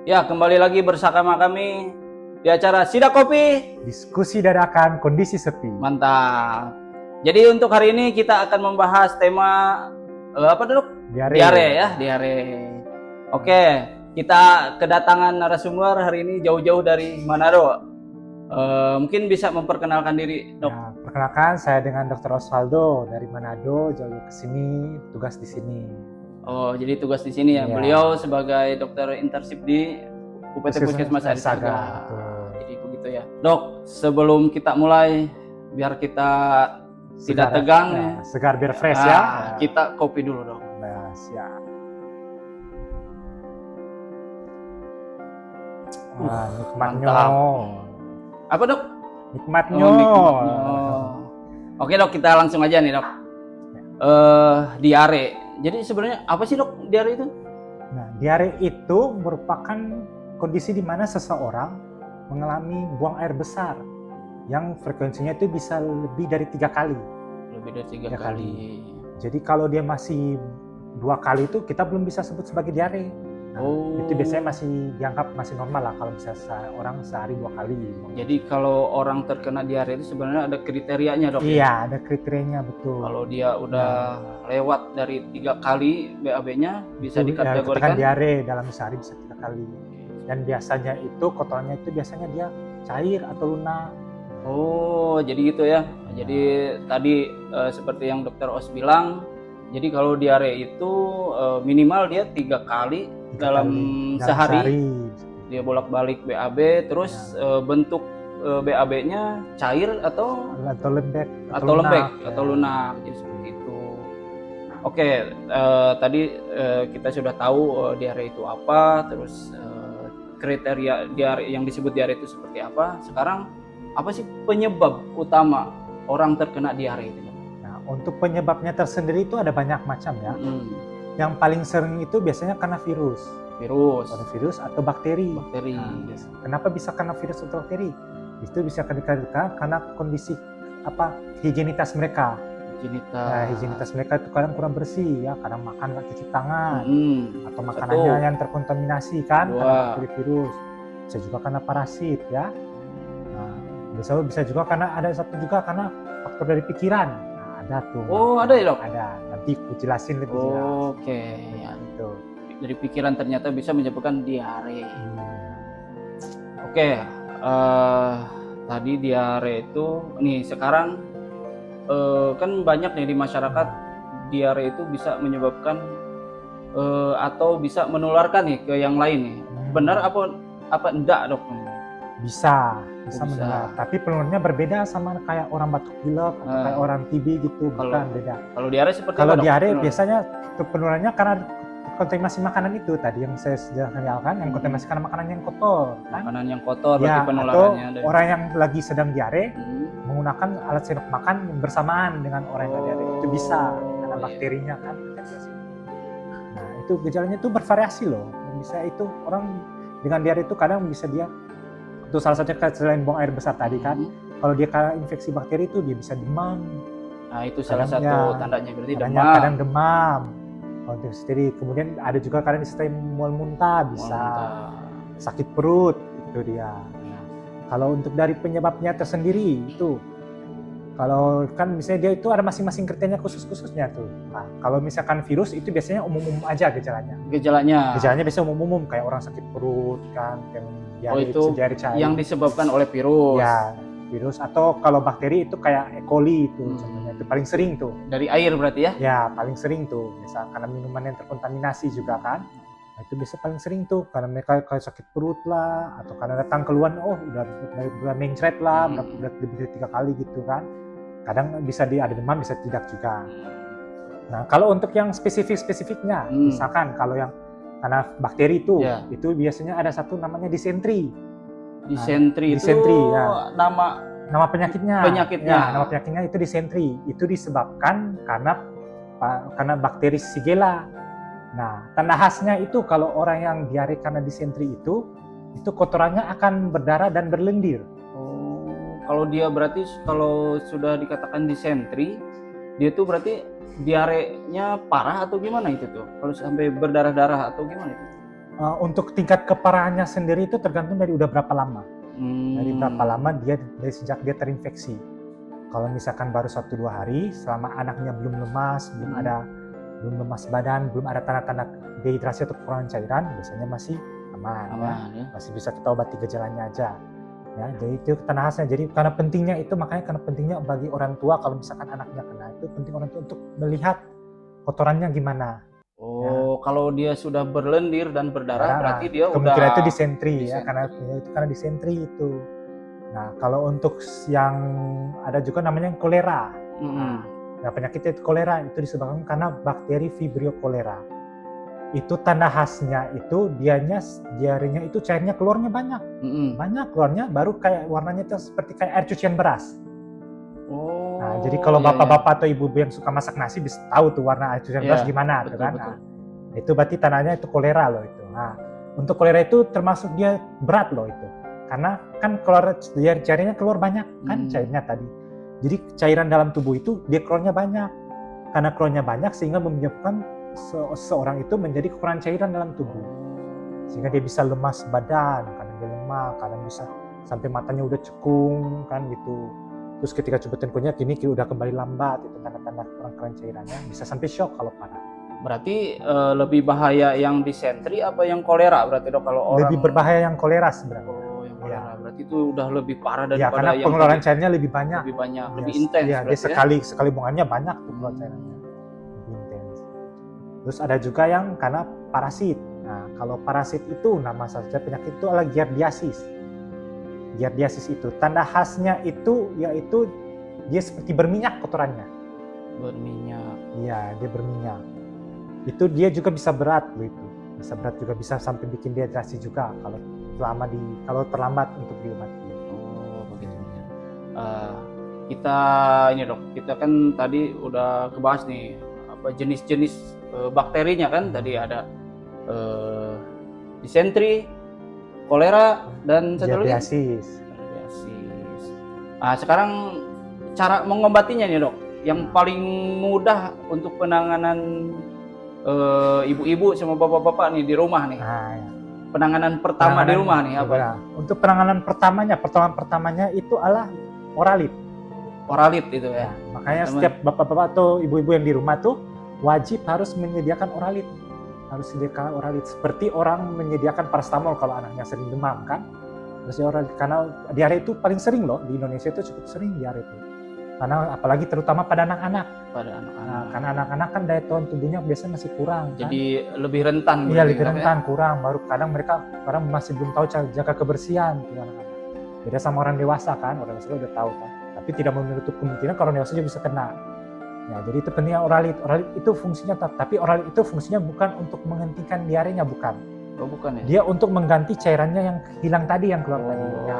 Ya, kembali lagi bersama kami di acara Sidak Kopi. Diskusi dadakan kondisi sepi. Mantap. Jadi untuk hari ini kita akan membahas tema apa dulu? Diare. Diare ya, diare. Oke, kita kedatangan narasumber hari ini jauh-jauh dari Manado. Mungkin bisa memperkenalkan diri, Dok. Ya, perkenalkan saya dengan Dr. Osvaldo dari Manado, jauh ke sini, tugas di sini. Oh, jadi tugas di sini ya. Ya. Beliau sebagai dokter internship di UPT Puskesmas Adi Saga. Betul. Jadi begitu ya. Dok, sebelum kita mulai, biar kita tidak Segar, tegang ya, ya. segar biar fresh ya. Kita kopi dulu, Dok. Nah, siap. Nikmatnya. Mantap. Apa, Dok? Nikmatnya. Oh, nikmatnya. Oke, Dok, kita langsung aja nih, Dok. Diare. Jadi sebenarnya apa sih, Dok, diare itu? Nah, diare itu merupakan kondisi di mana seseorang mengalami buang air besar yang frekuensinya itu bisa lebih dari 3 kali. Lebih dari 3 3 kali. Jadi kalau dia masih 2 kali itu kita belum bisa sebut sebagai diare. Nah, itu biasanya masih dianggap masih normal lah kalau bisa orang sehari 2 kali. Jadi kalau orang terkena diare itu sebenarnya ada kriterianya, Dok? Iya, ada kriterianya, betul. Kalau dia udah lewat dari 3 kali BAB-nya bisa dikategorikan diare dalam sehari bisa 3 kali. Dan biasanya itu kotorannya itu biasanya dia cair atau lunak. Oh, jadi gitu ya. Jadi tadi seperti yang Dokter Os bilang, jadi kalau diare itu minimal dia 3 kali dalam sehari. Dia bolak-balik BAB, terus bentuk BAB-nya cair atau lembek atau lunak, jadi seperti itu. Oke, tadi kita sudah tahu diare itu apa, terus kriteria diare yang disebut diare itu seperti apa. Sekarang apa sih penyebab utama orang terkena diare itu? Nah, untuk penyebabnya tersendiri itu ada banyak macam ya. Yang paling sering itu biasanya karena virus atau bakteri. Nah, kenapa bisa karena virus atau bakteri? Itu bisa karena kondisi higienitas mereka. Higienitas mereka itu kadang kurang bersih ya, kadang makan nggak cuci tangan, atau makanannya yang terkontaminasi kan karena bakteri virus. Bisa juga karena parasit ya. Nah, bisa juga karena ada satu juga karena faktor dari pikiran. Nah, ada tuh. Oh, ada ya, Dok? Ada. Nanti aku jelasin lebih jelas. Oke, ya itu. Dari pikiran ternyata bisa menyebabkan diare. Oke, tadi diare itu nih sekarang kan banyak nih di masyarakat diare itu bisa menyebabkan atau bisa menularkan nih ke yang lain nih. Benar apa enggak, Dok? Bisa menular, tapi penularannya berbeda sama kayak orang batuk pilek atau kayak orang TB gitu, bukan beda. Kalau diare seperti Kalau diare biasanya penularannya karena kontaminasi makanan itu tadi yang saya jelaskan, yang kontaminasi karena makanan yang kotor, makanan yang kotor ya, berarti penularannya. Atau orang yang lagi sedang diare menggunakan alat sendok makan bersamaan dengan orang yang diare, itu bisa karena bakterinya kan. Nah, itu gejalanya itu bervariasi loh. Bisa itu orang dengan diare itu kadang bisa dia itu salah satunya selain buang air besar tadi kan, kalau dia kena infeksi bakteri itu dia bisa demam. Nah, itu salah satu tandanya berarti demam. Kadang demam. Kalau sendiri, kemudian ada juga kadang disertai mual muntah, bisa sakit perut, itu dia. Nah, kalau untuk dari penyebabnya tersendiri itu, kalau kan misalnya dia itu ada masing-masing kriteria khusus-khususnya tuh. Nah, kalau misalkan virus itu biasanya umum-umum aja gejalanya. Gejalanya biasanya umum-umum kayak orang sakit perut kan, yang itu yang disebabkan oleh virus. Ya, virus atau kalau bakteri itu kayak E. coli itu contohnya, itu paling sering tuh. Dari air berarti ya? Ya, paling sering tuh. Misal karena minuman yang terkontaminasi juga kan. Nah, itu bisa paling sering tuh karena mereka kayak sakit perut lah, atau karena datang keluhan udah mencret lah, udah lebih dari 3 kali gitu kan. Kadang bisa ada demam, bisa tidak juga. Nah, kalau untuk yang spesifiknya, misalkan kalau yang karena bakteri itu biasanya ada satu namanya disentri. Disentri itu ya. Nama penyakitnya. Ya, nama penyakitnya itu disentri. Itu disebabkan karena bakteri Shigella. Nah, tanda khasnya itu kalau orang yang diare karena disentri itu kotorannya akan berdarah dan berlendir. Kalau dia berarti kalau sudah dikatakan disentri, dia tuh berarti diarenya parah atau gimana itu tuh? Kalau sampai berdarah-darah atau gimana itu? Untuk tingkat keparahannya sendiri itu tergantung dari udah berapa lama. Dari berapa lama dari sejak dia terinfeksi. Kalau misalkan baru 1-2 hari, selama anaknya belum lemas, belum lemas badan, belum ada tanda-tanda dehidrasi atau kekurangan cairan, biasanya masih aman ya. Masih bisa kita obati gejalanya aja. Ya, jadi itu tanda khasnya. Jadi karena pentingnya bagi orang tua kalau misalkan anaknya kena, itu penting orang tua untuk melihat kotorannya gimana. Oh, ya. Kalau dia sudah berlendir dan berdarah, berarti dia kemungkinan itu disentri ya, karena disentri itu. Nah, kalau untuk yang ada juga namanya kolera. Nah, penyakit kolera itu disebabkan karena bakteri Vibrio cholera. Itu tanda khasnya itu diarenya itu cairnya keluarnya banyak. Banyak keluarnya, baru kayak warnanya itu seperti kayak air cucian beras. Oh. Nah, jadi kalau bapak-bapak atau ibu-ibu yang suka masak nasi bisa tahu tuh warna air cucian beras gimana, betul, kan? Betul. Nah, itu berarti tandanya itu kolera loh itu. Nah, untuk kolera itu termasuk dia berat loh itu. Karena kan keluar cairnya keluar banyak kan cairnya tadi. Jadi cairan dalam tubuh itu dia keluarnya banyak. Karena keluarnya banyak sehingga menyebabkan seorang itu menjadi kekurangan cairan dalam tubuh. Sehingga dia bisa lemas badan, kadang dia lemah, kadang bisa sampai matanya udah cekung kan gitu. Terus ketika coba konyak ini udah kembali lambat, itu tanda-tanda kurang cairannya, bisa sampai shock kalau parah. Berarti lebih bahaya yang disentri apa yang kolera berarti dok kalau orang? Lebih berbahaya yang kolera sebenarnya. Oh, yang kolera. Ya. Berarti itu udah lebih parah daripada karena yang pengeluaran cairnya lebih banyak. Lebih banyak, lebih intens. Iya, dia sekali buangannya banyak tuh pengeluaran cairannya. Lebih intens. Terus ada juga yang karena parasit. Nah, kalau parasit itu nama saja penyakit itu adalah giardiasis. Giardiasis itu tanda khasnya itu yaitu dia seperti berminyak kotorannya. Berminyak. Iya, dia berminyak. Itu dia juga bisa berat loh itu. Bisa berat juga, bisa sampai bikin dehidrasi juga kalau terlambat untuk diobati. Oh, begitu. Kita ini dok, kita kan tadi udah kebahas nih apa jenis-jenis bakterinya kan, tadi ada disentri, kolera, dan giardiasis. Nah, sekarang cara mengobatinya nih dok, yang paling mudah untuk penanganan ibu-ibu sama bapak-bapak nih di rumah nih. Penanganan pertama di rumah nih apa? Untuk penanganan pertamanya itu adalah oralit. Oralit itu ya. Makanya setiap bapak-bapak atau ibu-ibu yang di rumah tuh wajib harus menyediakan oralit. Harus sediakan oralit seperti orang menyediakan paracetamol kalau anaknya sering demam kan. Terus oralit karena diare itu paling sering loh di Indonesia, itu cukup sering diare itu. Karena apalagi terutama pada anak-anak. Nah, karena anak-anak kan daya tahan tubuhnya biasanya masih kurang. Jadi kan? Lebih rentan. Iya, lebih rentan, kurang. Baru kadang mereka masih belum tahu cara jaga kebersihan anak-anak. Beda sama orang dewasa kan, orang dewasa udah tahu kan. Tapi tidak menutup kemungkinan kalau orang dewasa juga bisa kena. Ya, jadi itu pentingnya oralit. Oralit itu fungsinya tapi oralit itu fungsinya bukan untuk menghentikan diarenya, bukan. Oh, bukan ya? Dia untuk mengganti cairannya yang hilang tadi, yang keluar tadi. Ya,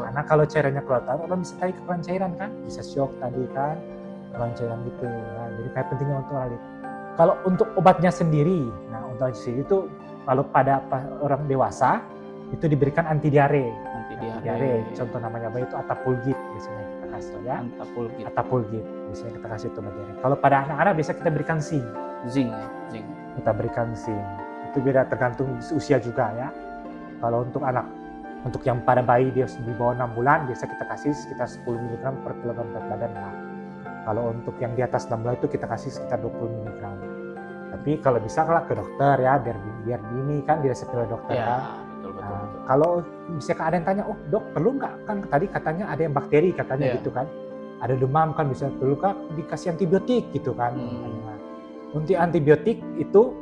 karena kalau cairannya keluar tadi, orang bisa tadi kekurangan cairan kan, bisa shock tadi kan, kekurangan cairan gitu. Nah, jadi kayak pentingnya untuk oralit. Kalau untuk obatnya sendiri, nah untuk obat sendiri itu kalau pada orang dewasa itu diberikan anti diare. Contoh namanya apa itu Atapulgit biasanya kita kasih ya. Atapulgit biasanya kita kasih itu obat diare. Kalau pada anak-anak biasa kita berikan zinc. Kita berikan zinc. Itu beda tergantung usia juga ya. Kalau untuk anak, untuk yang pada bayi dia di bawah 6 bulan biasa kita kasih sekitar 10 mg per kilogram berat badan lah. Kalau untuk yang di atas 6 bulan itu kita kasih sekitar 20 mg. Tapi kalau bisa lah ke dokter ya, biar ini kan diresep oleh dokter ya. Betul. Kalau misalkan ada yang tanya, oh dok perlu nggak? Kan tadi katanya ada yang bakteri katanya gitu kan. Ada demam kan bisa perlu kah dikasih antibiotik gitu kan. Untuk antibiotik itu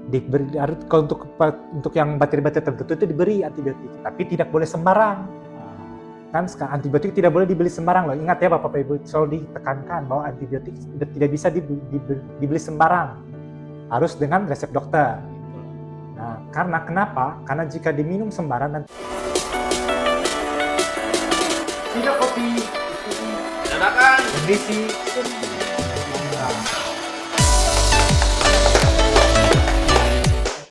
diberi untuk yang bakteri-bakteri tertentu itu diberi antibiotik, tapi tidak boleh sembarang. Kan sekarang antibiotik tidak boleh dibeli sembarang loh. Ingat ya Bapak Ibu, selalu ditekankan bahwa antibiotik tidak bisa dibeli sembarang. Harus dengan resep dokter. Nah, karena kenapa? Karena jika diminum sembarang nanti tidak kopi dadakan kondisi